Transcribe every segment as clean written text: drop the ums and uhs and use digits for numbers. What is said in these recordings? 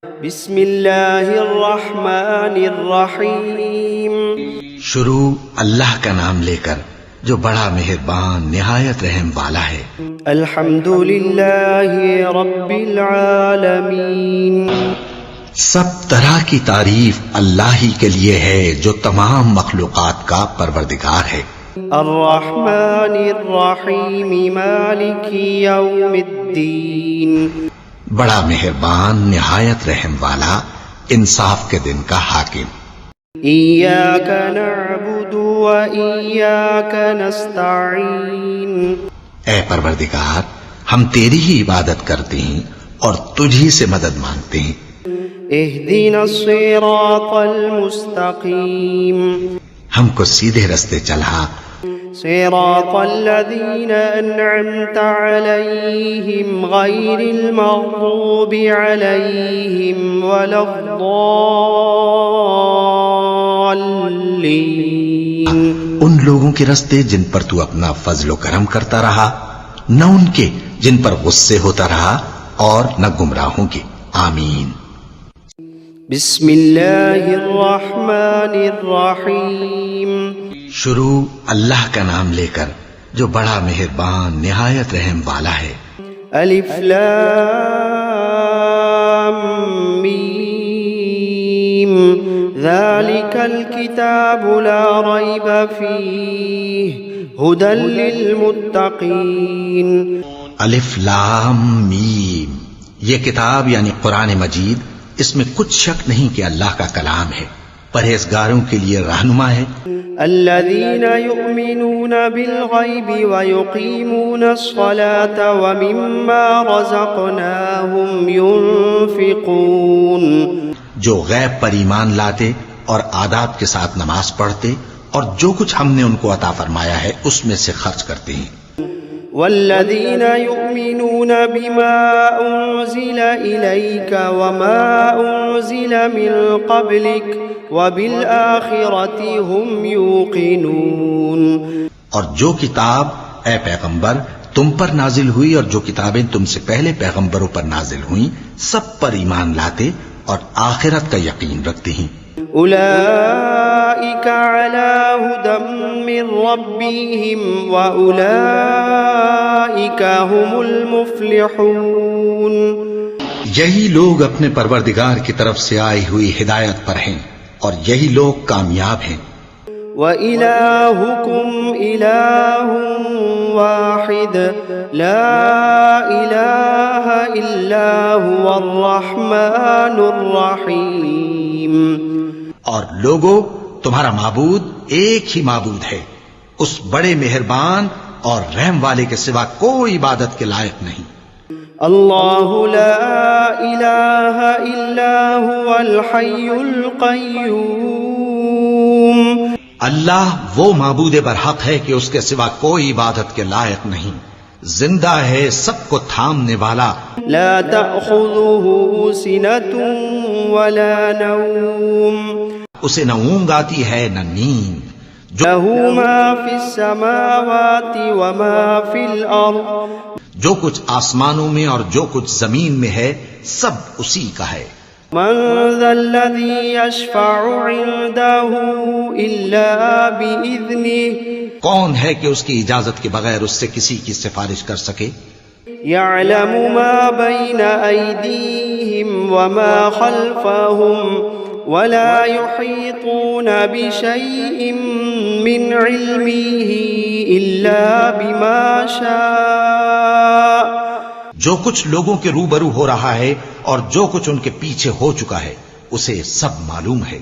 بسم اللہ الرحمن الرحیم۔ شروع اللہ کا نام لے کر جو بڑا مہربان نہایت رحم والا ہے۔ الحمد للہ رب العالمین۔ سب طرح کی تعریف اللہ ہی کے لیے ہے جو تمام مخلوقات کا پروردگار ہے۔ الرحمن الرحیم مالک یوم الدین۔ بڑا مہربان نہایت رحم والا انصاف کے دن کا حاکم۔ ایاک نعبد و ایاک نستعین۔ اے پروردگار، ہم تیری ہی عبادت کرتے ہیں اور تجھی سے مدد مانگتے ہیں۔ اہدنا الصراط المستقیم۔ ہم کو سیدھے رستے چلا، صراط الذین انعمت علیہم غیر المغضوب علیہم ولا الضالین۔ ان لوگوں کے رستے جن پر تو اپنا فضل و کرم کرتا رہا، نہ ان کے جن پر غصے ہوتا رہا، اور نہ گمراہوں کے۔ آمین۔ بسم اللہ الرحمن الرحیم۔ شروع اللہ کا نام لے کر جو بڑا مہربان نہایت رحم والا ہے۔ الف لام میم ذالک الکتاب لا ریب فیہ ھدی للمتقین۔ الف لام میم، یہ کتاب یعنی قرآن مجید، اس میں کچھ شک نہیں کہ اللہ کا کلام ہے، پرہیزگاروں کے لیے رہنما ہے۔ الذین یؤمنون بالغیب ویقیمون الصلاة ومما رزقناہم ینفقون۔ جو غیب پر ایمان لاتے اور آداب کے ساتھ نماز پڑھتے اور جو کچھ ہم نے ان کو عطا فرمایا ہے اس میں سے خرچ کرتے ہیں۔ والذین یؤمنون بما انزل الیک وما انزل من قبلک وبالآخرۃ هم یوقنون۔ اور جو کتاب اے پیغمبر تم پر نازل ہوئی اور جو کتابیں تم سے پہلے پیغمبروں پر نازل ہوئیں سب پر ایمان لاتے اور آخرت کا یقین رکھتے ہیں۔ اولئک علی ھدی من ربہم واولئک هم المفلحون۔ یہی لوگ اپنے پروردگار کی طرف سے آئی ہوئی ہدایت پر ہیں اور یہی لوگ کامیاب ہیں۔ وَإِلَٰهُكُمْ إِلَٰهٌ وَاحِدٌ لَا إِلَٰهَ إِلَّا هُوَ الرَّحْمَٰنُ الرَّحِيمُ۔ اور لوگو، تمہارا معبود ایک ہی معبود ہے، اس بڑے مہربان اور رحم والے کے سوا کوئی عبادت کے لائق نہیں۔ اللہ لا الہ الا هو الحی القیوم۔ اللہ وہ معبود برحق ہے کہ اس کے سوا کوئی عبادت کے لائق نہیں، زندہ ہے، سب کو تھامنے والا۔ لا تأخذه سنة ولا نوم۔ اسے نہ اونگ آتی ہے نہ نیند۔ له ما في السماوات وما في الأرض۔ جو کچھ آسمانوں میں اور جو کچھ زمین میں ہے سب اسی کا ہے۔ من ذا الذي يشفع عنده إلا بإذنه۔ کون ہے کہ اس کی اجازت کے بغیر اس سے کسی کی سفارش کر سکے؟ يعلم ما بين أيديهم وما خلفهم ولا يحيطون بشيء من علمه إلا بما شاء۔ جو کچھ لوگوں کے روبرو ہو رہا ہے اور جو کچھ ان کے پیچھے ہو چکا ہے اسے سب معلوم ہے،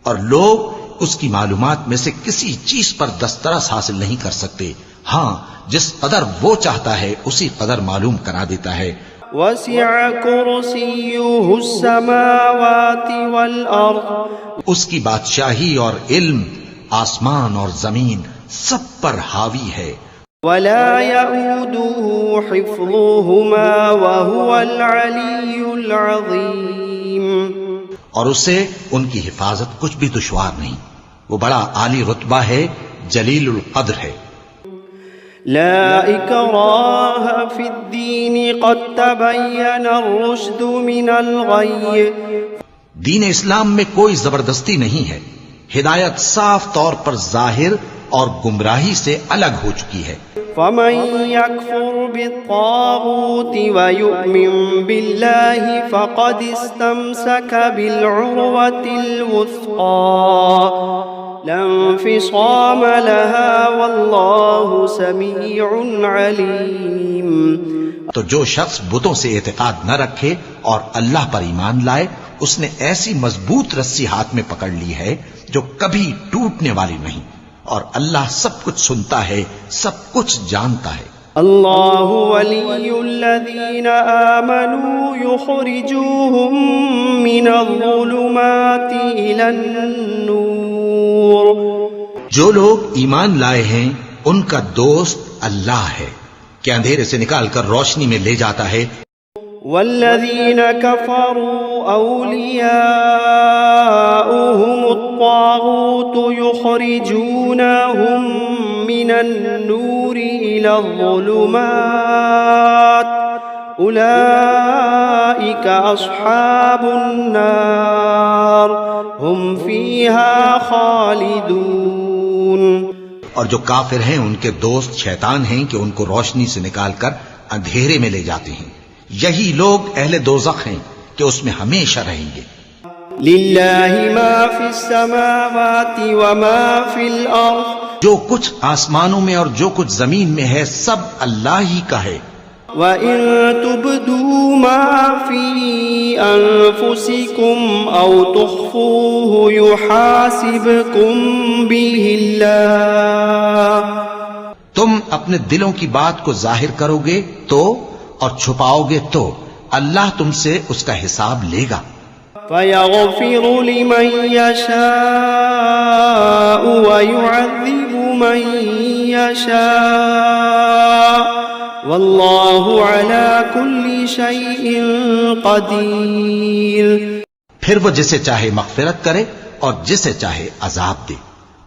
اور لوگ اس کی معلومات میں سے کسی چیز پر دسترس حاصل نہیں کر سکتے، ہاں جس قدر وہ چاہتا ہے اسی قدر معلوم کرا دیتا ہے۔ وسع کرسیہ السماوات والارض۔ اس کی بادشاہی اور علم آسمان اور زمین سب پر حاوی ہے۔ ولا يؤوده حفظهما وهو العلی العظیم۔ اور اسے ان کی حفاظت کچھ بھی دشوار نہیں، وہ بڑا عالی رتبہ ہے، جلیل القدر ہے۔ لا إكراه في الدين قد تبين الرشد من الغي. دین اسلام میں کوئی زبردستی نہیں ہے، ہدایت صاف طور پر ظاہر اور گمراہی سے الگ ہو چکی ہے۔ فمن يكفر بالطاغوت ويؤمن بالله فقد استمسك بالعروة الوثقى لا انفصام لها والله سميع عليم۔ تو جو شخص بتوں سے اعتقاد نہ رکھے اور اللہ پر ایمان لائے، اس نے ایسی مضبوط رسی ہاتھ میں پکڑ لی ہے جو کبھی ٹوٹنے والی نہیں، اور اللہ سب کچھ سنتا ہے، سب کچھ جانتا ہے۔ اللہ ولی الذین آمنوا یخرجوہم من الظلمات الی النور۔ جو لوگ ایمان لائے ہیں ان کا دوست اللہ ہے کہ اندھیرے سے نکال کر روشنی میں لے جاتا ہے۔ والذین کفروا اولیاؤہم الطاغوت یخرجونہم من النور الى الظلمات اولئک اصحاب النار ہم فیہا خالدون۔ اور جو کافر ہیں ان کے دوست شیطان ہیں کہ ان کو روشنی سے نکال کر اندھیرے میں لے جاتے ہیں، یہی لوگ اہل دوزخ ہیں کہ اس میں ہمیشہ رہیں گے۔ للہ ما فی السماوات وما فی الارض، جو کچھ آسمانوں میں اور جو کچھ زمین میں ہے سب اللہ ہی کا ہے۔ وَإِن تُبْدُوا مَا فِي أَنفُسِكُمْ أَوْ تُخْفُوهُ يُحَاسِبْكُم بِهِ اللَّهُ۔ تم اپنے دلوں کی بات کو ظاہر کرو گے تو اور چھپاؤ گے تو اللہ تم سے اس کا حساب لے گا۔ فَيَغْفِرُ لِمَن يَشَاءُ وَيُعَذِّبُ مَن يَشَاءُ واللہ علی کل شیء قدیر۔ پھر وہ جسے چاہے مغفرت کرے اور جسے چاہے عذاب دے،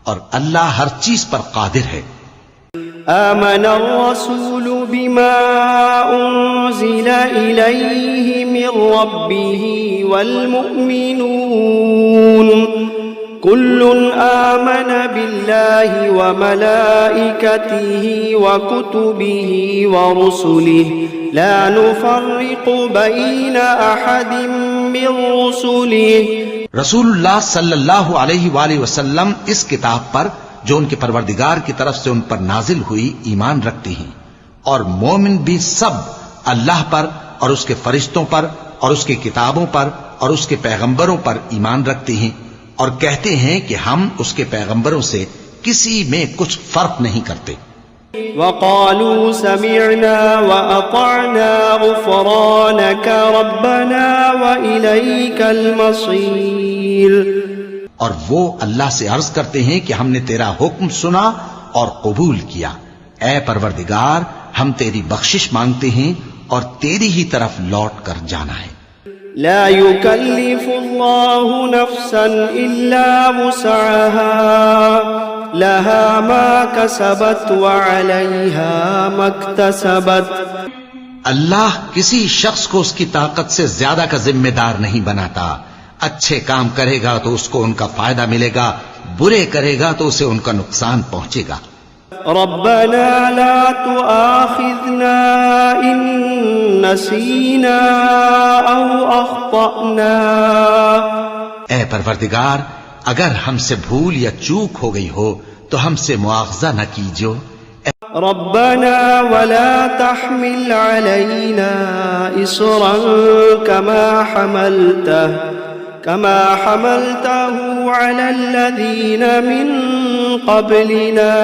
اور اللہ ہر چیز پر قادر ہے۔ آمن الرسول بما انزل الیہ من ربہ والمؤمنون كل آمن بالله وملائكته وكتبه ورسله لا نفرق بين أحد من رسله۔ رسول اللہ صلی اللہ علیہ وآلہ وسلم اس کتاب پر جو ان کے پروردگار کی طرف سے ان پر نازل ہوئی ایمان رکھتے ہیں، اور مومن بھی سب اللہ پر اور اس کے فرشتوں پر اور اس کی کتابوں پر اور اس کے پیغمبروں پر ایمان رکھتے ہیں، اور کہتے ہیں کہ ہم اس کے پیغمبروں سے کسی میں کچھ فرق نہیں کرتے۔ وقالوا سمعنا وأطعنا غفرانك ربنا وإليك المصير۔ اور وہ اللہ سے عرض کرتے ہیں کہ ہم نے تیرا حکم سنا اور قبول کیا، اے پروردگار ہم تیری بخشش مانگتے ہیں اور تیری ہی طرف لوٹ کر جانا ہے۔ لا يكلف الله نفسا إلا وسعها لها ما كسبت وعليها ما اكتسبت۔ اللہ کسی شخص کو اس کی طاقت سے زیادہ کا ذمہ دار نہیں بناتا، اچھے کام کرے گا تو اس کو ان کا فائدہ ملے گا، برے کرے گا تو اسے ان کا نقصان پہنچے گا۔ ربنا لا تؤاخذنا إن نسينا أو أخطأنا۔ اے پروردگار اگر ہم سے بھول یا چوک ہو گئی ہو تو ہم سے مواخذہ نہ کیجو۔ ربنا ولا تحمل علينا إصرا كما حملته على الذين من قبلنا۔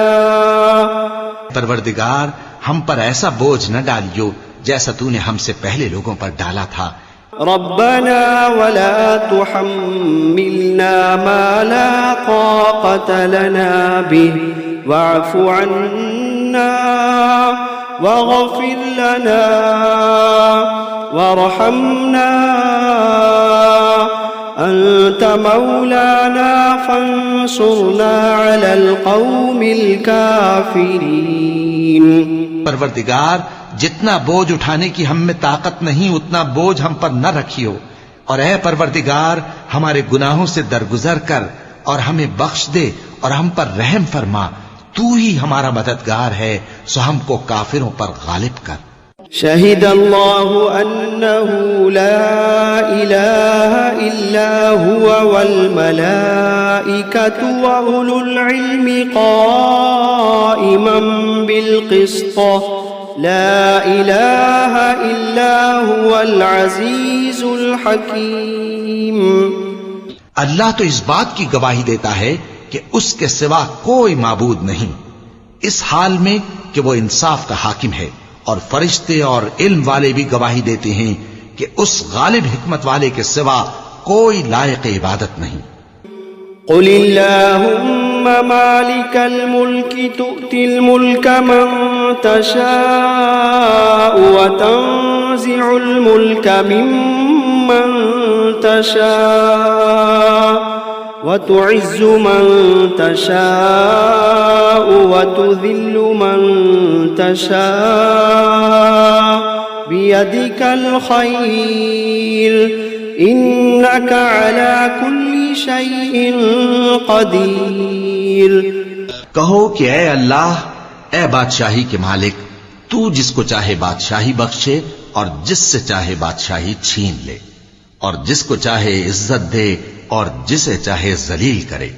پروردگار ہم پر ایسا بوجھ نہ ڈالیو جیسا تو نے ہم سے پہلے لوگوں پر ڈالا تھا۔ ربنا ولا تحملنا ما لا طاقة لنا به واعف عنا واغفر لنا وارحمنا أنت مولانا فانصرنا على القوم الكافرين. پروردگار جتنا بوجھ اٹھانے کی ہم میں طاقت نہیں اتنا بوجھ ہم پر نہ رکھیو، اور اے پروردگار ہمارے گناہوں سے درگزر کر اور ہمیں بخش دے اور ہم پر رحم فرما، تو ہی ہمارا مددگار ہے، سو ہم کو کافروں پر غالب کر. شهد الله أنه لا إله إلا هو والملائكة وأولو العلم قائما بالقسط لا إله إلا هو العزيز الحكيم. اللہ تو اس بات کی گواہی دیتا ہے کہ اس کے سوا کوئی معبود نہیں، اس حال میں کہ وہ انصاف کا حاکم ہے، اور فرشتے اور علم والے بھی گواہی دیتے ہیں کہ اس غالب حکمت والے کے سوا کوئی لائق عبادت نہیں. قل اللهم مالك الملك تؤتي الملك من تشاء وتنزع الملك ممن تشاء وتعز من تشاء وتذل من تشاء بيدك الخير إنك على كل شيء قدير. کہو کہ اے اللہ، اے بادشاہی کے مالک، تو جس کو چاہے بادشاہی بخشے اور جس سے چاہے بادشاہی چھین لے، اور جس کو چاہے عزت دے اور جسے چاہے ذلیل کرے.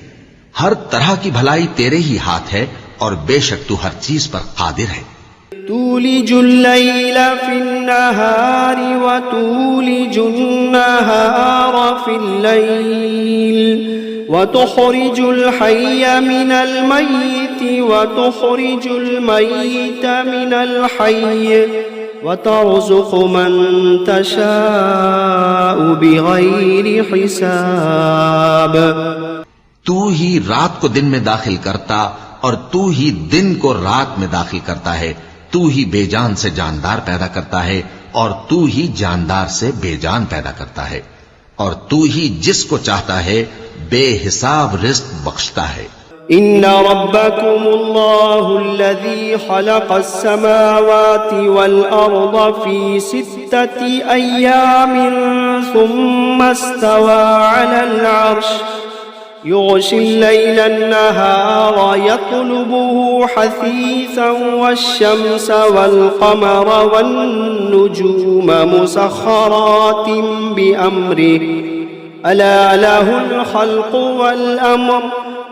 ہر طرح کی بھلائی تیرے ہی ہاتھ ہے اور بے شک تو ہر چیز پر قادر ہے. تولج الليل في النهار وتولج النهار في الليل وتخرج الحي من الميت وتخرج الميت من الحي وترزق من تشاء بغير حساب. تو ہی رات کو دن میں داخل کرتا اور تو ہی دن کو رات میں داخل کرتا ہے. تو ہی بے جان سے جاندار پیدا کرتا ہے اور تو ہی جاندار سے بے جان پیدا کرتا ہے، اور تو ہی جس کو چاہتا ہے بے حساب رزق بخشتا ہے. ان ربكم الله الذي خلق السماوات والارض في 6 ايام ثم استوى على العرش يغشي الليل النهار يطلبه حثيثا والشمس والقمر والنجوم مسخرات بأمره ألا له الخلق والأمر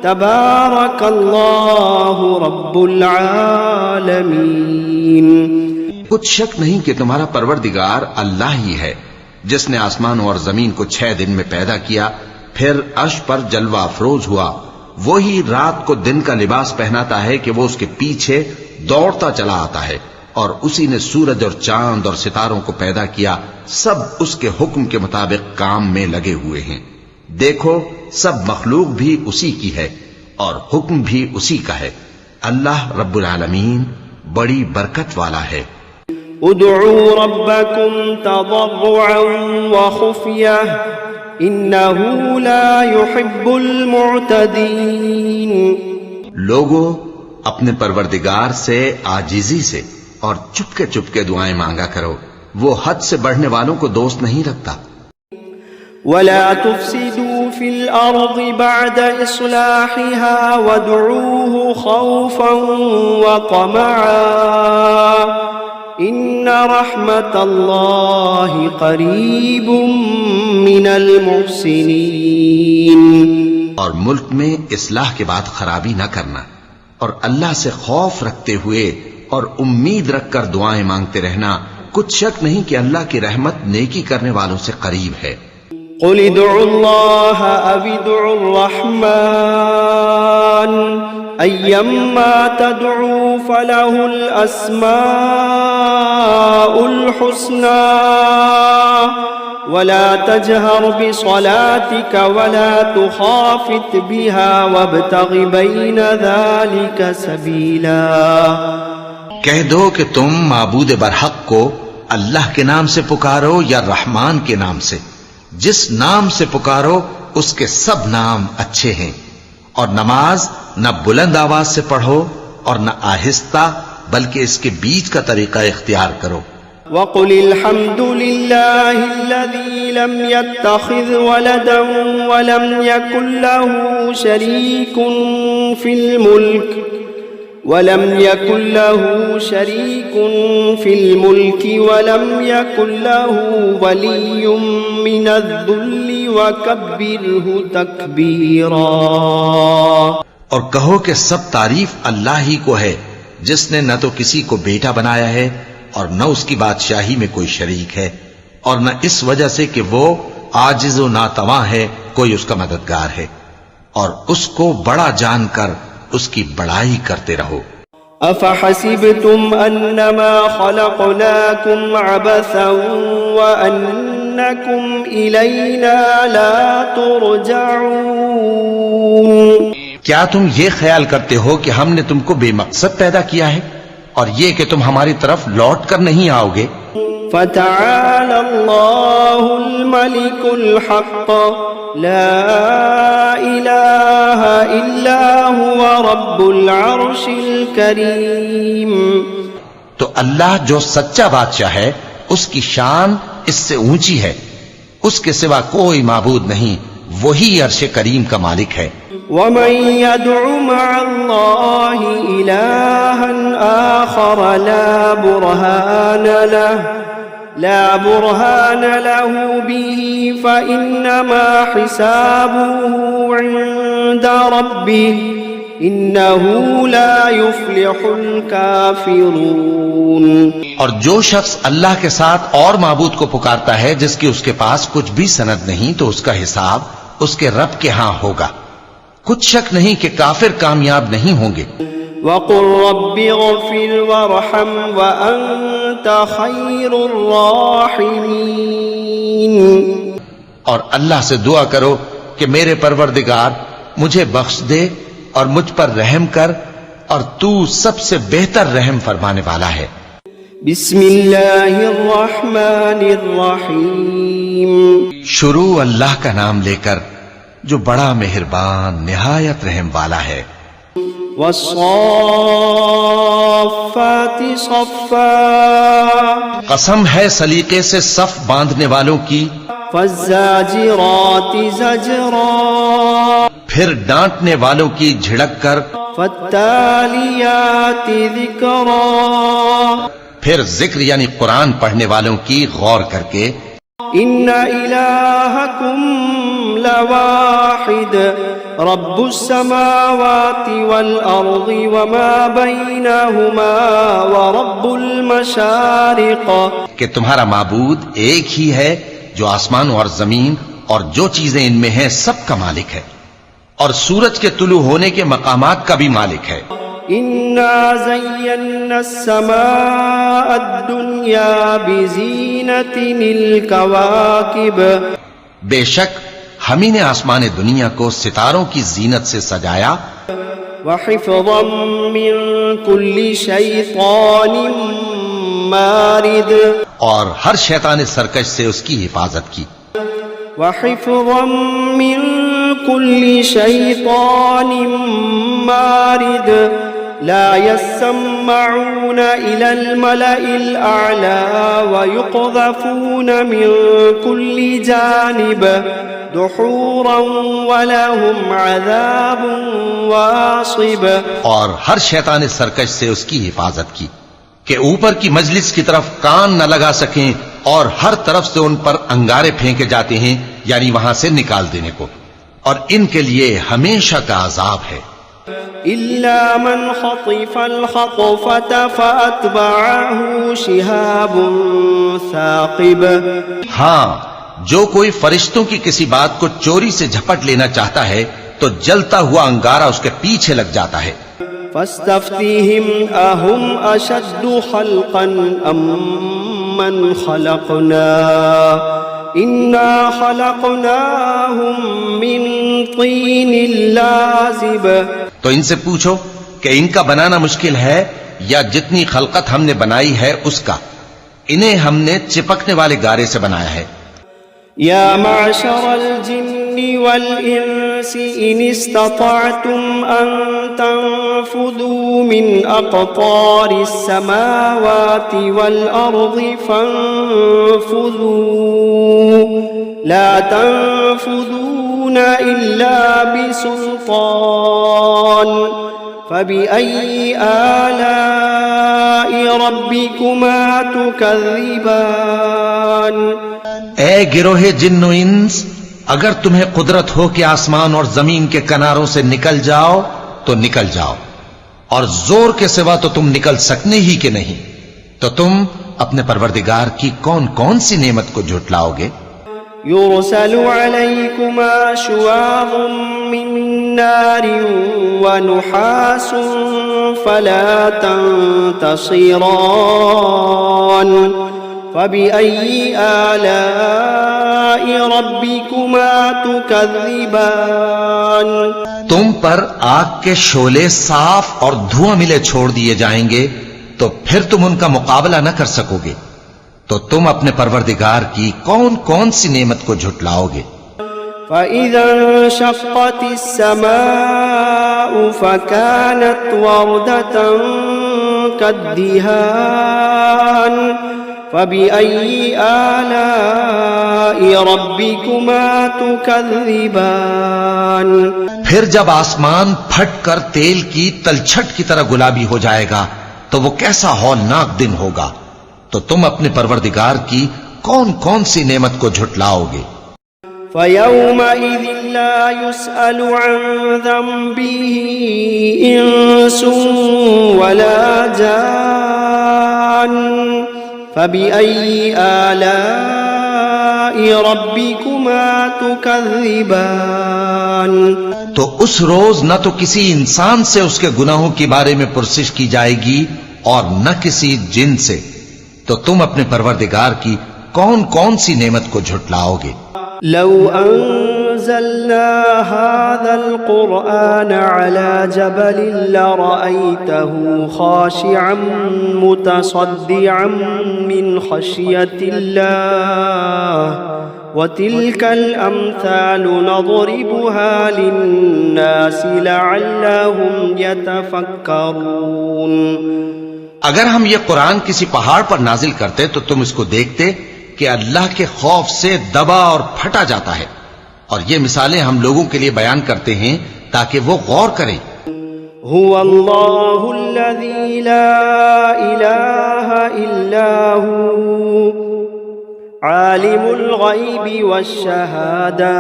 تبارك الله رب العالمين. کچھ شک نہیں کہ تمہارا پروردگار اللہ ہی ہے جس نے آسمانوں اور زمین کو 6 دن میں پیدا کیا، پھر عرش پر جلوہ افروز ہوا. وہی رات کو دن کا لباس پہناتا ہے کہ وہ اس کے پیچھے دوڑتا چلا آتا ہے، اور اسی نے سورج اور چاند اور ستاروں کو پیدا کیا، سب اس کے حکم کے مطابق کام میں لگے ہوئے ہیں. دیکھو سب مخلوق بھی اسی کی ہے اور حکم بھی اسی کا ہے. اللہ رب العالمین بڑی برکت والا ہے. ادعوا ربكم تضرعا وخفية انه لا يحب المعتدين. لوگو اپنے پروردگار سے عاجزی سے اور چپکے چپکے دعائیں مانگا کرو، وہ حد سے بڑھنے والوں کو دوست نہیں رکھتا. ولا تفسدوا في الأرض بعد إصلاحها وادعوه خوفا وطمعا إن رحمة الله قريب من المحسنين. اور ملک میں اصلاح کے بعد خرابی نہ کرنا، اور اللہ سے خوف رکھتے ہوئے اور امید رکھ کر دعائیں مانگتے رہنا. کچھ شک نہیں کہ اللہ کی رحمت نیکی کرنے والوں سے قریب ہے. قل ادعوا الله أو ادعوا الرحمن أيما تدعوا فله الأسماء الحسنى ولا تجهر بصلاتك ولا تخافت بها وابتغ بين ذلك سبيلا. کہہ دو کہ تم معبود برحق کو اللہ کے نام سے پکارو یا رحمان کے نام سے، جس نام سے پکارو اس کے سب نام اچھے ہیں، اور نماز نہ بلند آواز سے پڑھو اور نہ آہستہ، بلکہ اس کے بیچ کا طریقہ اختیار کرو۔ وقل الحمد لله الذي لم يتخذ ولدا ولم يكن له شريك في الملك ولم يكن له ولي من الذل وكبره تكبيرا۔ اور کہو کہ سب تعریف اللہ ہی کو ہے، جس نے نہ تو کسی کو بیٹا بنایا ہے اور نہ اس کی بادشاہی میں کوئی شریک ہے، اور نہ اس وجہ سے کہ وہ عاجز و ناتواں ہے کوئی اس کا مددگار ہے، اور اس کو بڑا جان کر اس کی بڑائی کرتے رہو۔ افحسبتم انما خلقناكم عبثا وانكم الینا لا ترجعون؟ کیا تم یہ خیال کرتے ہو کہ ہم نے تم کو بے مقصد پیدا کیا ہے اور یہ کہ تم ہماری طرف لوٹ کر نہیں آؤ گے؟ فتعالى الله الملك الحق لا إله إلا هو رب العرش الكريم۔ تو اللہ جو سچا بادشاہ ہے اس کی شان اس سے اونچی ہے، اس کے سوا کوئی معبود نہیں، وہی عرش کریم کا مالک ہے۔ ومن يدع مع الله إلها آخر لا برهان له به فإنما حسابه عند ربه إنه لا يفلح الكافرون۔ اور جو شخص اللہ کے ساتھ اور معبود کو پکارتا ہے جس کی اس کے پاس کچھ بھی سند نہیں، تو اس کا حساب اس کے رب کے ہاں ہوگا، کچھ شک نہیں کہ کافر کامیاب نہیں ہوں گے۔ وَقُلْ رَبِّ اغْفِرْ وَارْحَمْ وَأَنْتَ خَيْرُ الرَّاحِمِينَ۔ اور اللہ سے دعا کرو کہ میرے پروردگار مجھے بخش دے اور مجھ پر رحم کر، اور تو سب سے بہتر رحم فرمانے والا ہے۔ بسم اللہ الرحمن الرحیم۔ شروع اللہ کا نام لے کر جو بڑا مہربان نہایت رحم والا ہے۔ والصافات صفا، قسم ہے سلیقے سے صف باندھنے والوں کی، فالزاجرات زجرا، پھر ڈانٹنے والوں کی جھڑک کر، فالتالیات ذکرا، پھر ذکر یعنی قرآن پڑھنے والوں کی غور کر کے، ان الہکم لواحد رب السماوات والارض وما بینہما ورب المشارق، کہ تمہارا معبود ایک ہی ہے جو آسمان اور زمین اور جو چیزیں ان میں ہیں سب کا مالک ہے، اور سورج کے طلوع ہونے کے مقامات کا بھی مالک ہے۔ انا زینا السماء الدنیا بزینت الکواکب، بے شک ہم ہی نے آسمان دنیا کو ستاروں کی زینت سے سجایا، وحفظا من کل شیطان مارد، اور ہر شیطان سرکش سے اس کی حفاظت کی، وحفظا من کل شیطان مارد، لا يسمعون إلى الملأ الأعلى ويقذفون من كل جانب دحورا ولهم عذاب واصب، اور ہر شیطان سرکش سے اس کی حفاظت کی کہ اوپر کی مجلس کی طرف کان نہ لگا سکیں، اور ہر طرف سے ان پر انگارے پھینکے جاتے ہیں، یعنی وہاں سے نکال دینے کو، اور ان کے لیے ہمیشہ کا عذاب ہے۔ إلا من خطف الخطفة فأتبعه شهاب ثاقب، ہاں جو کوئی فرشتوں کی کسی بات کو چوری سے جھپٹ لینا چاہتا ہے تو جلتا ہوا انگارہ اس کے پیچھے لگ جاتا ہے۔ فاستفتهم أهم أشد خلقا أم من خلقنا إنا خلقناهم من طين لازب، تو ان سے پوچھو کہ ان کا بنانا مشکل ہے یا جتنی خلقت ہم نے بنائی ہے اس کا، انہیں ہم نے چپکنے والے گارے سے بنایا ہے۔ يا معشر الجن والإنس إن استطعتم أن تنفذوا من أقطار السماوات والأرض فانفذوا لا تنفذون إلا بسلطان فبأي آلاء ربكما تكذبان اے گروہ جن و انس، اگر تمہیں قدرت ہو کہ آسمان اور زمین کے کناروں سے نکل جاؤ تو نکل جاؤ، اور زور کے سوا تو تم نکل سکنے ہی کہ نہیں، تو تم اپنے پروردگار کی کون کون سی نعمت کو جھٹلاؤ گے؟ يرسل عليكما شواظ من نار ونحاس فلا تنتصران فبأي آلاء ربكما تكذبان تم پر آگ کے شعلے صاف اور دھواں ملے چھوڑ دیے جائیں گے تو پھر تم ان کا مقابلہ نہ کر سکو گے، تو تم اپنے پروردگار کی کون کون سی نعمت کو جھٹلاؤ گے؟ فَإِذَا انشَقَّتِ السَّمَاءُ فَكَانَتْ وَرْدَةً كَالدِّهَانِ فَبِأَيِّ آلَاءِ رَبِّكُمَا تُكَذِّبَانِ پھر جب آسمان پھٹ کر تیل کی تلچھٹ کی طرح گلابی ہو جائے گا تو وہ کیسا ہولناک دن ہوگا، تو تم اپنے پروردگار کی کون کون سی نعمت کو جھٹلاؤ گے؟ فَيَوْمَئِذٍ لَا يُسْأَلُ عَنْ ذَنبِهِ إِنسٌ وَلَا جَانٌّ فَبِأَيِّ آلَاءِ رَبِّكُمَا تُكَذِّبَانِ تو اس روز نہ تو کسی انسان سے اس کے گناہوں کے بارے میں پرسش کی جائے گی اور نہ کسی جن سے، تو تم اپنے پروردگار کی کون کون سی نعمت کو جھٹلاؤ گے؟ لو انزلنا هذا القرآن على جبل لرأيته خاشعا متصدعا من خشية الله وتلك الأمثال نضربها للناس لعلهم يتفكرون اگر ہم یہ قرآن کسی پہاڑ پر نازل کرتے تو تم اس کو دیکھتے کہ اللہ کے خوف سے دبا اور پھٹا جاتا ہے، اور یہ مثالیں ہم لوگوں کے لیے بیان کرتے ہیں تاکہ وہ غور کریں۔ هو اللہ الذی لا الہ الا هو عالم الغیب والشہادہ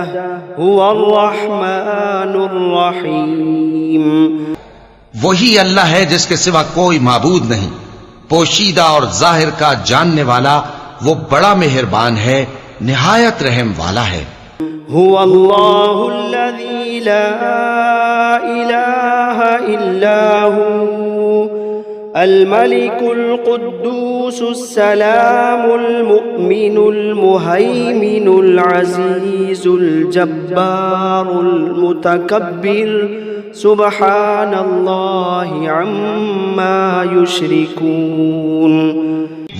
هو الرحمن الرحیم۔ وہی اللہ ہے جس کے سوا کوئی معبود نہیں، پوشیدہ اور ظاہر کا جاننے والا، وہ بڑا مہربان ہے، نہایت رحم والا ہے۔ هو اللہ الذی لا الہ الا هو الملك القدوس السلام المؤمن المهيمن العزيز الجبار المتكبر سبحان اللہ عما یشرکون۔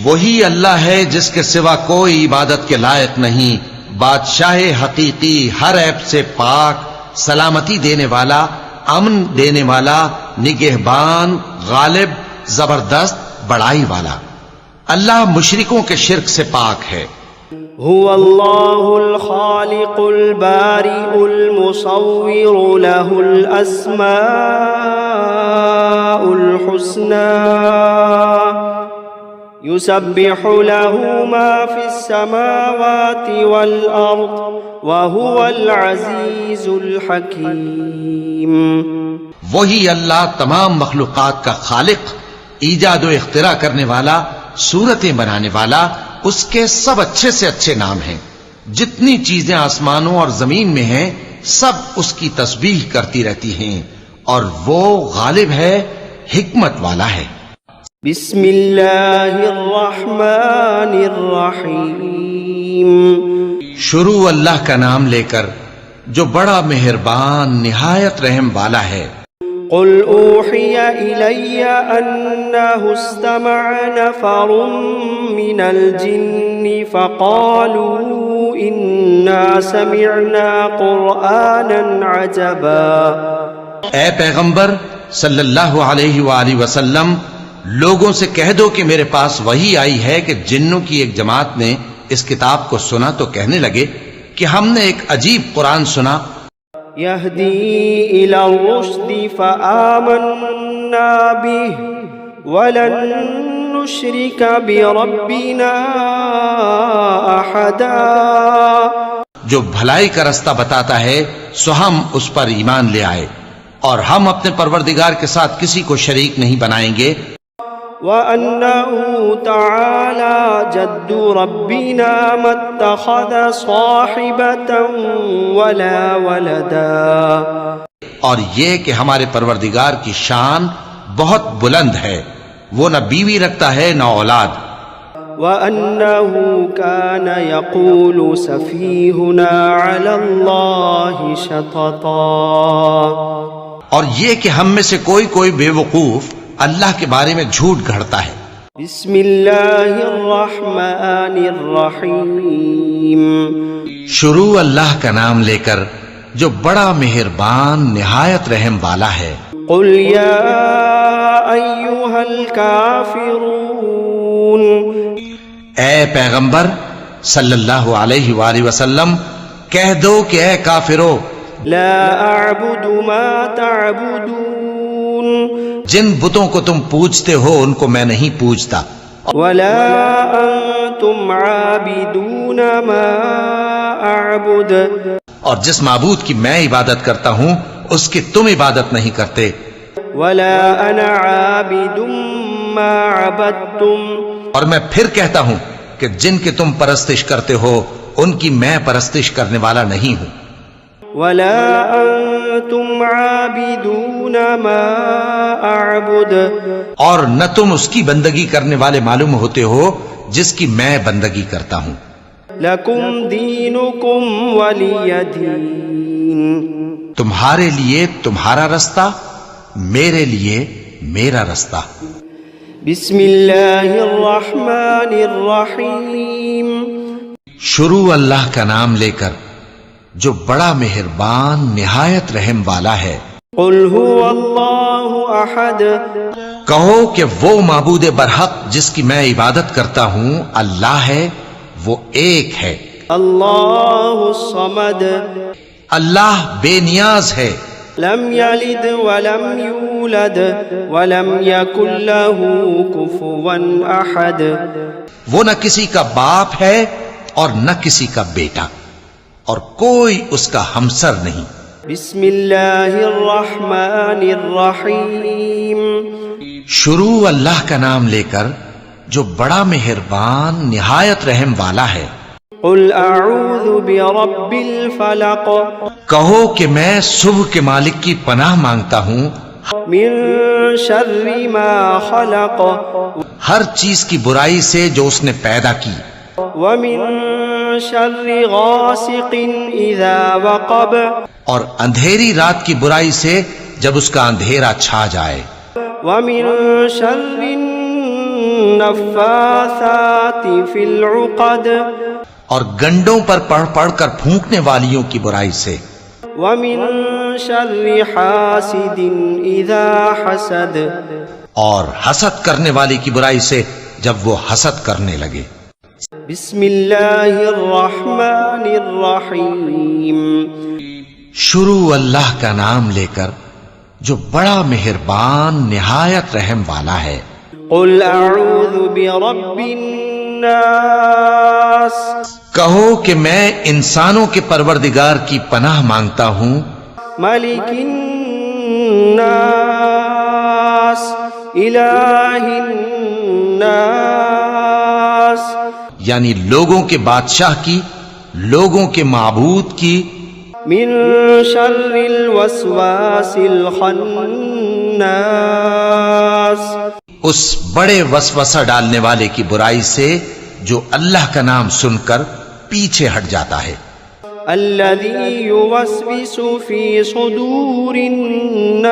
وہی اللہ ہے جس کے سوا کوئی عبادت کے لائق نہیں، بادشاہ حقیقی، ہر عیب سے پاک، سلامتی دینے والا، امن دینے والا، نگہبان، غالب، زبردست، بڑائی والا۔ اللہ مشرکوں کے شرک سے پاک ہے۔ هو اللہ الخالق البارئ المصور له الاسماء الحسنى يسبح له ما في السماوات والأرض وهو العزيز الحكيم۔ وہی اللہ تمام مخلوقات کا خالق، ایجاد و اختراع کرنے والا، صورتیں بنانے والا، اس کے سب اچھے سے اچھے نام ہیں۔ جتنی چیزیں آسمانوں اور زمین میں ہیں سب اس کی تسبیح کرتی رہتی ہیں، اور وہ غالب ہے، حکمت والا ہے۔ بسم اللہ الرحمن الرحیم۔ شروع اللہ کا نام لے کر جو بڑا مہربان، نہایت رحم والا ہے۔ قل أوحي إلي أنه استمع نفر من الجن فقالوا إنا سمعنا قرآنا عجبا۔ اے پیغمبر صلی اللہ علیہ وآلہ وسلم، لوگوں سے کہہ دو کہ میرے پاس وحی آئی ہے کہ جنوں کی ایک جماعت نے اس کتاب کو سنا تو کہنے لگے کہ ہم نے ایک عجیب قرآن سنا، يهدي إلى الرشد فآمنا به ولن نشرك بربنا أحدا۔ جو بھلائی کا رستہ بتاتا ہے سو ہم اس پر ایمان لے آئے اور ہم اپنے پروردگار کے ساتھ کسی کو شریک نہیں بنائیں گے۔ وأنه تعالى جد ربنا ما اتخذ صاحبة ولا ولدا۔ اور یہ کہ ہمارے پروردگار کی شان بہت بلند ہے، وہ نہ بیوی رکھتا ہے نہ اولاد۔ وأنه كان يقول سفيهنا على الله شططا۔ اور یہ کہ ہم میں سے کوئی بے وقوف اللہ کے بارے میں جھوٹ گھڑتا ہے۔ بسم اللہ الرحمن الرحیم۔ شروع اللہ کا نام لے کر جو بڑا مہربان نہایت رحم والا ہے۔ قل یا ایھا الکافرون، اے پیغمبر صلی اللہ علیہ وآلہ وسلم کہہ دو کہ اے کافرو، لا اعبد ما تعبدون، جن بتوں کو تم پوجتے ہو ان کو میں نہیں پوجتا، ولا انتم عابدون ما اعبد، اور جس معبود کی میں عبادت کرتا ہوں اس کی تم عبادت نہیں کرتے، ولا انا عابد ما عبدتم، اور میں پھر کہتا ہوں کہ جن کی تم پرستش کرتے ہو ان کی میں پرستش کرنے والا نہیں ہوں، ولا انتم عابدون ما اعبد، اور نہ تم اس کی بندگی کرنے والے معلوم ہوتے ہو جس کی میں بندگی کرتا ہوں۔ لکم دینکم ولی دین، تمہارے لیے تمہارا رستہ، میرے لیے میرا رستہ۔ بسم اللہ الرحمن الرحیم۔ شروع اللہ کا نام لے کر جو بڑا مہربان نہایت رحم والا ہے۔ قل هو اللہ احد، کہو کہ وہ معبود برحق جس کی میں عبادت کرتا ہوں اللہ ہے، وہ ایک ہے۔ اللہ الصمد، اللہ بے نیاز ہے، لم یلد ولم یولد ولم یکن له کفوا احد، وہ نہ کسی کا باپ ہے اور نہ کسی کا بیٹا، اور کوئی اس کا ہمسر نہیں۔ بسم اللہ الرحمن الرحیم۔ شروع اللہ کا نام لے کر جو بڑا مہربان نہایت رحم والا ہے۔ قل اعوذ برب الفلق، کہو کہ میں صبح کے مالک کی پناہ مانگتا ہوں من شر ما خلق، ہر چیز کی برائی سے جو اس نے پیدا کی، ومن شر غاسق اذا وقب، اور اندھیری رات کی برائی سے جب اس کا اندھیرا چھا جائے، ومن شر النفاثات فی العقد، اور گنڈوں پر پڑھ پڑھ کر پھونکنے والیوں کی برائی سے، ومن شر حاسد اذا حسد، اور حسد کرنے والی کی برائی سے جب وہ حسد کرنے لگے۔ بسم اللہ الرحمن الرحیم۔ شروع اللہ کا نام لے کر جو بڑا مہربان نہایت رحم والا ہے۔ قل اعوذ برب الناس، کہو کہ میں انسانوں کے پروردگار کی پناہ مانگتا ہوں، ملک الناس، الہ الناس، یعنی لوگوں کے بادشاہ کی، لوگوں کے معبود کی، من شر الوسواس الخناس، اس بڑے وسوسہ ڈالنے والے کی برائی سے جو اللہ کا نام سن کر پیچھے ہٹ جاتا ہے۔ الذي يوسوس في صدور الناس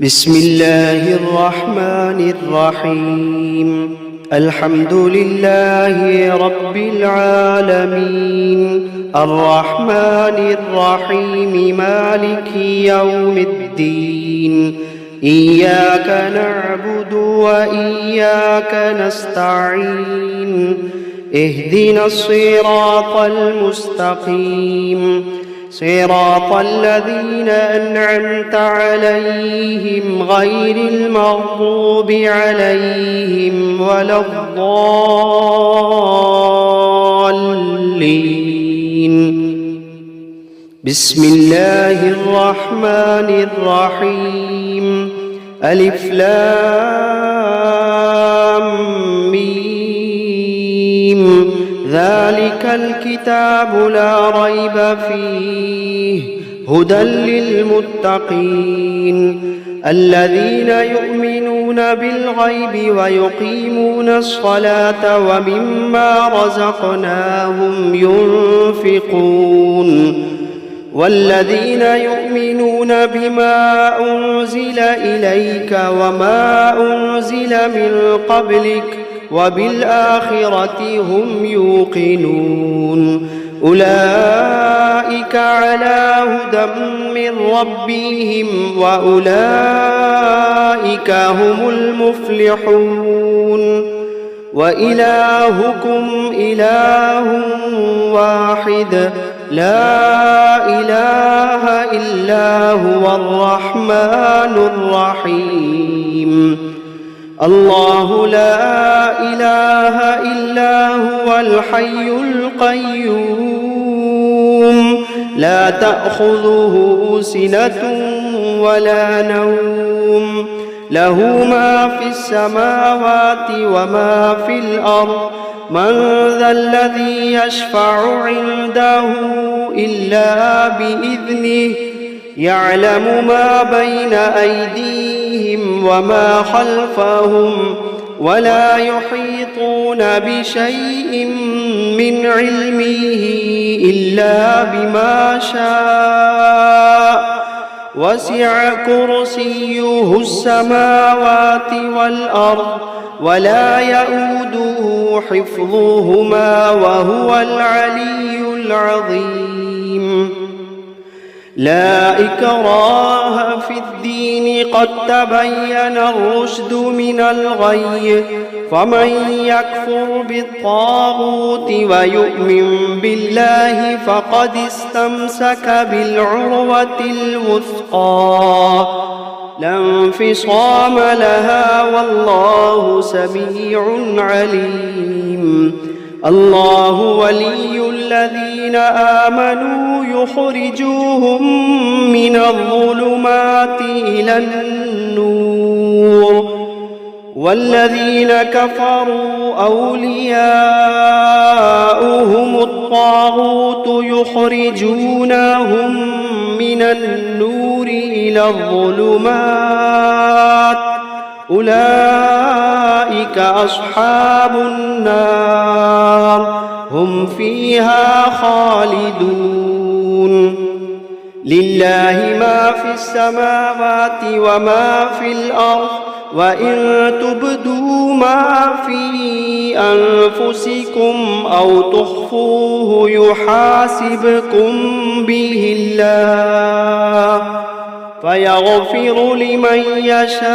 بسم الله الرحمن الرحيم الحمد لله رب العالمين الرحمن الرحيم مالك يوم الدين إياك نعبد وإياك نستعين اهدنا الصراط المستقيم صراط الذين أنعمت عليهم غير المغضوب عليهم ولا الضالين بسم الله الرحمن الرحيم ألف لام ميم ذلك الكتاب لا ريب فيه هدى للمتقين الذين يؤمنون بالغيب ويقيمون الصلاة ومما رزقناهم ينفقون والذين يؤمنون بما أنزل إليك وما أنزل من قبلك وبالآخرة هم يوقنون أولئك على هدى من ربهم وأولئك هم المفلحون وإلهكم إله واحد لا إله إلا هو الرحمن الرحيم الله لا إله إلا هو الحي القيوم لا تأخذه سنة ولا نوم له ما في السماوات وما في الأرض من ذا الذي يشفع عنده إلا بإذنه يعلم ما بين أيديهم وما خلفهم ولا يحيطون بشيء من علمه إلا بما شاء وسع كرسيه السماوات والأرض ولا يؤوده حفظهما وهو العلي العظيم لا إكراه في الدين قد تبين الرشد من الغي فمن يكفر بالطاغوت ويؤمن بالله فقد استمسك بالعروة الوثقى لا انفصام لها والله سميع عليم الله ولي الذين آمنوا يخرجوهم من الظلمات إلى النور والذين كفروا أولياؤهم الطاغوت يخرجونهم من النور إلى الظلمات أولئك أصحاب النار هم فيها خالدون لله ما في السماوات وما في الأرض وإن تبدوا ما في أنفسكم أو تخفوه يحاسبكم به الله فيغفر لمن يشاء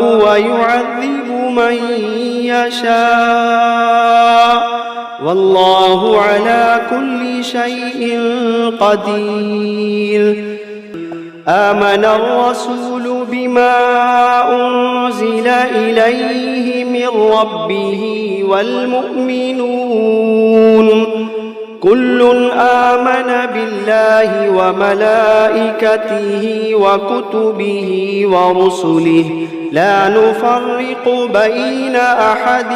ويعذب من يشاء والله على كل شيء قدير آمن الرسول بما أنزل إليه من ربه والمؤمنون كل آمن بالله وملائكته وكتبه ورسله لا نفرق بين أحد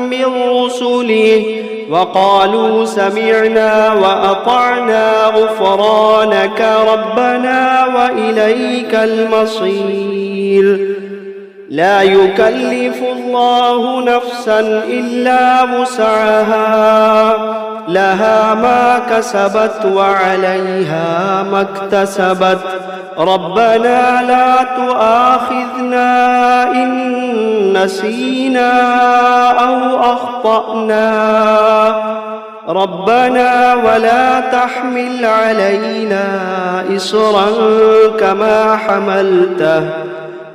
من رسله وقالوا سمعنا وأطعنا غفرانك ربنا وإليك المصير لا يكلف الله نفسا إلا وسعها لها ما كسبت وعليها ما اكتسبت ربنا لا تؤاخذنا إن نسينا أو أخطأنا ربنا ولا تحمل علينا إصرا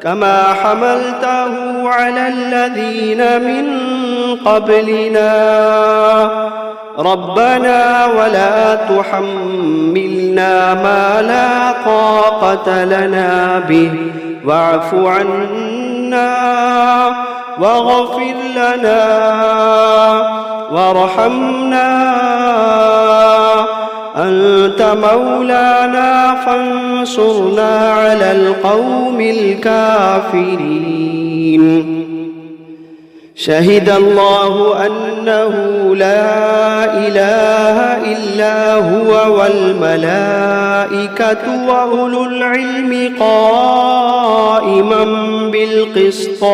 كما حملته على الذين من قبلنا ربنا ولا تحملنا ما لا طاقة لنا به واعف عنا واغفر لنا وارحمنا أنت مولانا فانصرنا على القوم الكافرين شهد الله أنه لا إله إلا هو والملائكة وأولو العلم قائما بالقسط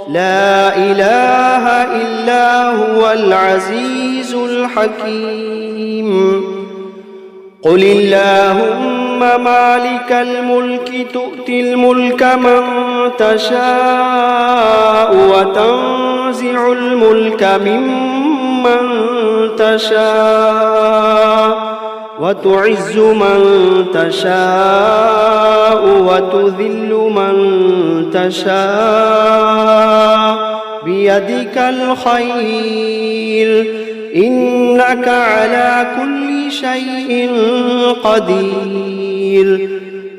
لا إله إلا هو العزيز الحكيم قل اللهم مالك الملك تؤتي الملك من تشاء وتنزع الملك ممن تشاء وتعز من تشاء وتذل من تشاء بيدك الخير إنك على كل شيء قدير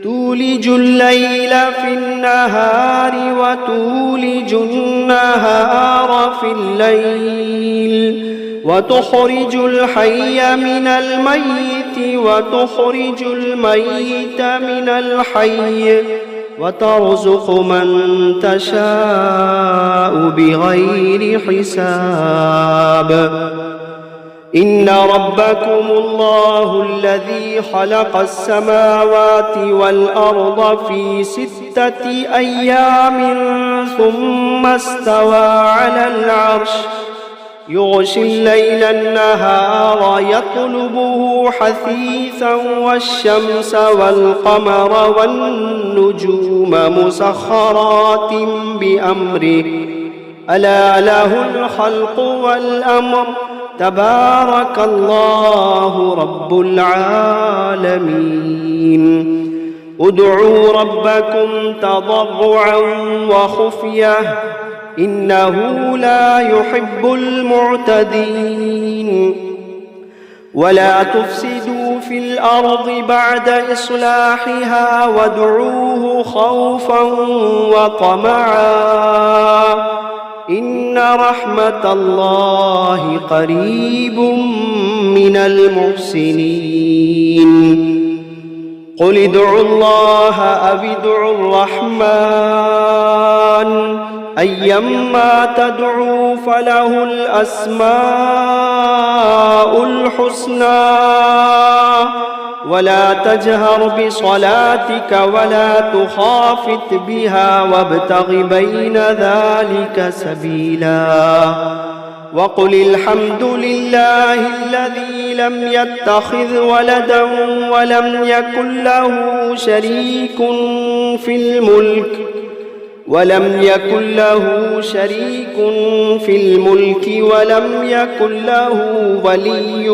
تولج الليل في النهار وتولج النهار في الليل وتخرج الحي من الميت وتخرج الميت من الحي وترزق من تشاء بغير حساب إن ربكم الله الذي خلق السماوات والأرض في 6 أيام ثم استوى على العرش يغشي الليل النهار يطلبه حثيثا والشمس والقمر والنجوم مسخرات بأمره ألا له الخلق والأمر تبارك الله رب العالمين ادعوا ربكم تضرعا وخفية إنه لا يحب المعتدين ولا تفسدوا في الأرض بعد إصلاحها وادعوه خوفا وطمعا إن رحمة الله قريب من المحسنين قل ادعوا الله أو ادعوا الرحمن أيما تدعوا فله الأسماء الحسنى ولا تجهر بصلاتك ولا تخافت بها وابتغ بين ذلك سبيلا وقل الحمد لله الذي لم يتخذ ولدا ولم يكن له شريك في الملك ولم يكن له ولي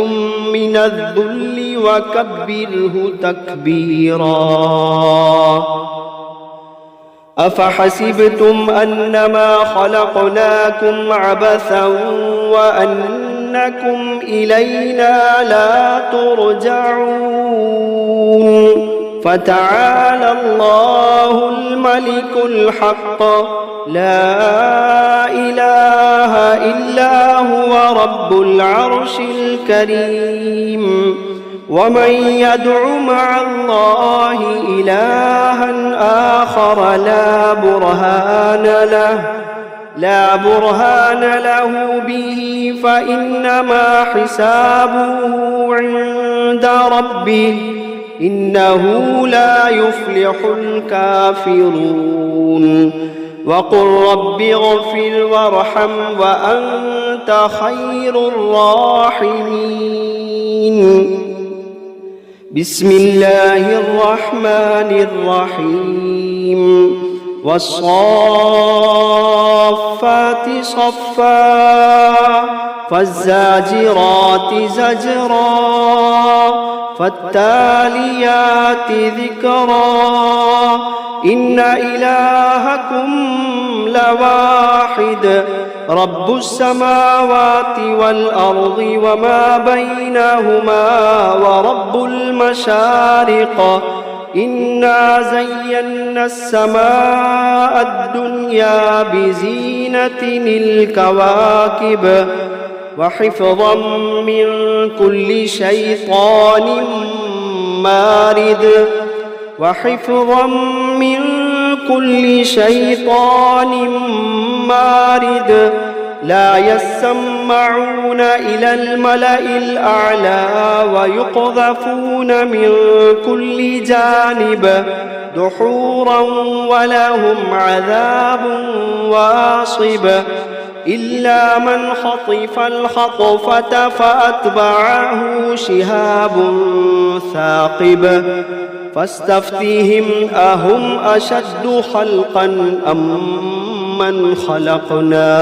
من الذل وكبره تكبيرا أفحسبتم أنما خلقناكم عبثا وأنكم إلينا لا ترجعون فتعالى الله الملك الحق لا إله إلا هو رب العرش الكريم ومن يدع مع الله إلها آخر لا برهان له لا برهان له به فإنما حسابه عند ربه إنه لا يفلح الكافرون وقل رب اغفر وارحم وأنت خير الراحمين بسم الله الرحمن الرحيم والصافات صفا فالزاجرات زجرا فالتاليات ذكرا إن إلهكم لواحد رب السماوات والأرض وما بينهما ورب المشارق إنا زينا السماء الدنيا بزينة الكواكب وحفظا من كل شيطان مارد وحفظا من كل شيطان مارد لا يسمعون إلى الملأ الأعلى ويقذفون من كل جانب دحورا ولهم عذاب واصب إلا من خطف الخطفة فأتبعه شهاب ثاقب فاستفتهم أهم أشد خلقا أم من خلقنا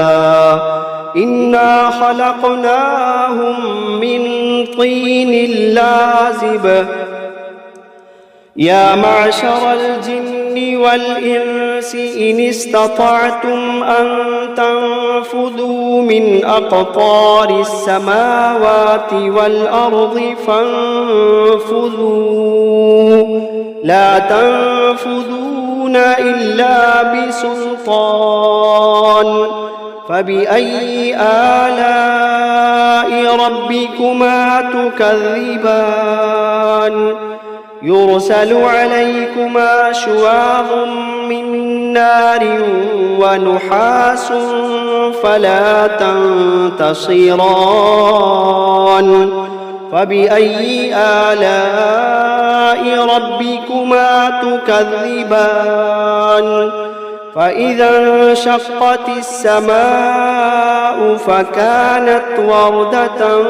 إنا خلقناهم من طين لازب يا معشر الجن والإنس إن استطعتم أن تنفذوا من أقطار السماوات والأرض فانفذوا لا تنفذون إلا بسلطان فبأي آلاء ربكما تكذبان يرسل عليكما شواظ من نار ونحاس فلا تنتصران فبأي آلاء ربكما تكذبان فإذا انشقت السماء فكانت وردة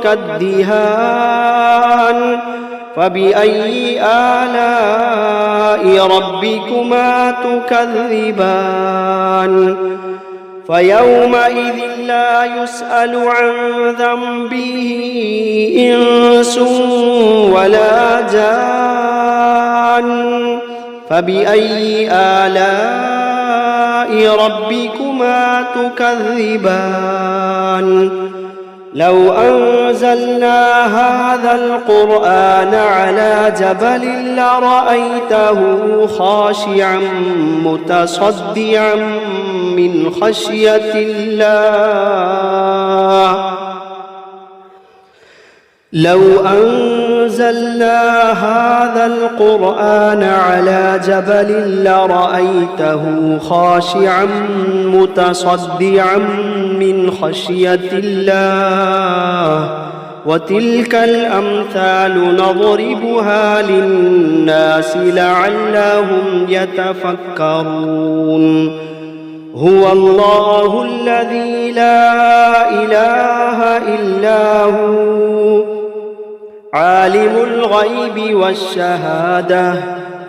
كالدهان فبأي آلاء ربكما تكذبان فيومئذ لا يسأل عن ذنبه إنس ولا جان فبأي آلاء ربكما تكذبان لو أنزلنا هذا القرآن على جبل لرأيته خاشعا متصدعا من خشية الله لو أنزلنا هذا القرآن على جبل لرأيته خاشعا متصدعا من خشية الله وتلك الأمثال نضربها للناس لعلهم يتفكرون هو الله الذي لا إله إلا هو عالم الغيب والشهادة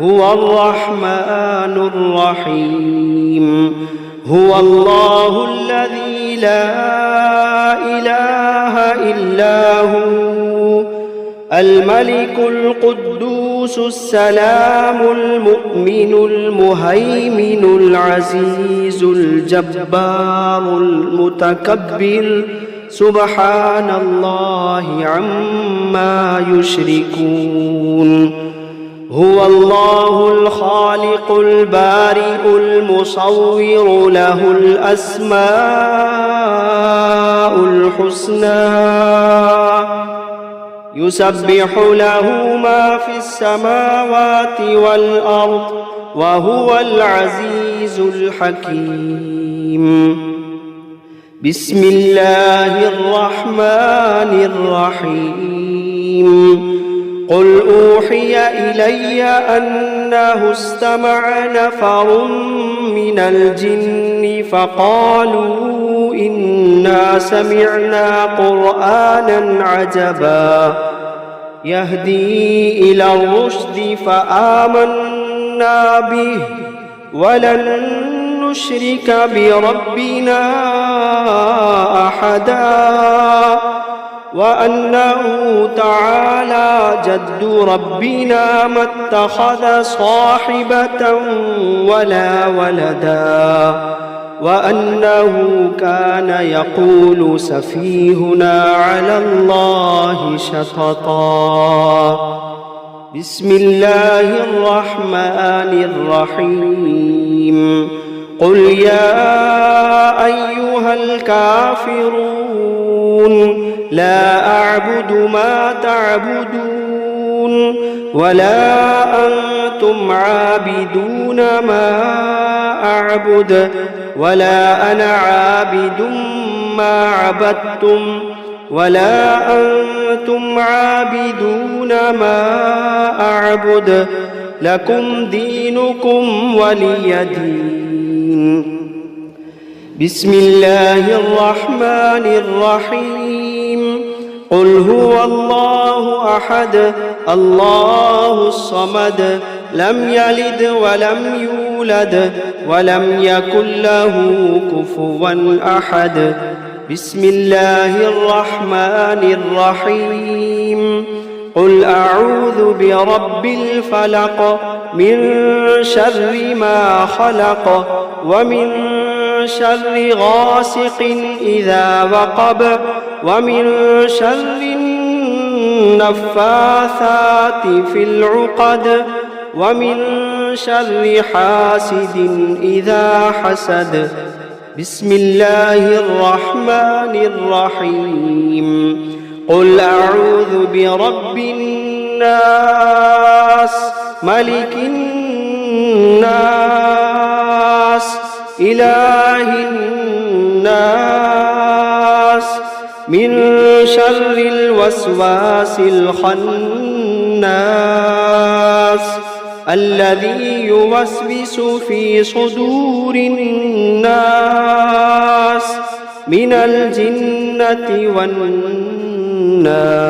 هو الرحمن الرحيم هو الله الذي لا إله إلا هو الملك القدوس السلام المؤمن المهيمن العزيز الجبار المتكبر سبحان الله عما يشركون هو الله الخالق البارئ المصور له الأسماء الحسنى يسبح له ما في السماوات والأرض وهو العزيز الحكيم. بسم الله الرحمن الرحيم. قل أوحي إلي أنه استمع نفر من الجن فقالوا إنا سمعنا قرآنا عجبا يهدي إلى الرشد فآمنا به ولن نشرك بربنا أحدا وأنه تعالى جد ربنا ما اتخذ صاحبة ولا ولدا وأنه كان يقول سفيهنا على الله شططا. بسم الله الرحمن الرحيم. قل يا أيها الكافرون لا أعبد ما تعبدون ولا أنتم عابدون ما أعبد ولا أنا عابد ما عبدتم ولا أنتم عابدون ما أعبد لكم دينكم ولي دين. بسم الله الرحمن الرحيم. قل هو الله أحد الله الصمد لم يلد ولم يولد ولم يكن له كفوا أحد. بسم الله الرحمن الرحيم. قل أعوذ برب الفلق من شر ما خلق ومن شر غاسق إذا وقب ومن شر النفاثات في العقد ومن شر حاسد إذا حسد. بسم الله الرحمن الرحيم. قل أعوذ برب الناس ملك الناس إله الناس من شر الوسواس الخناس الذي يوسوس في صدور الناس من الجنة والناس.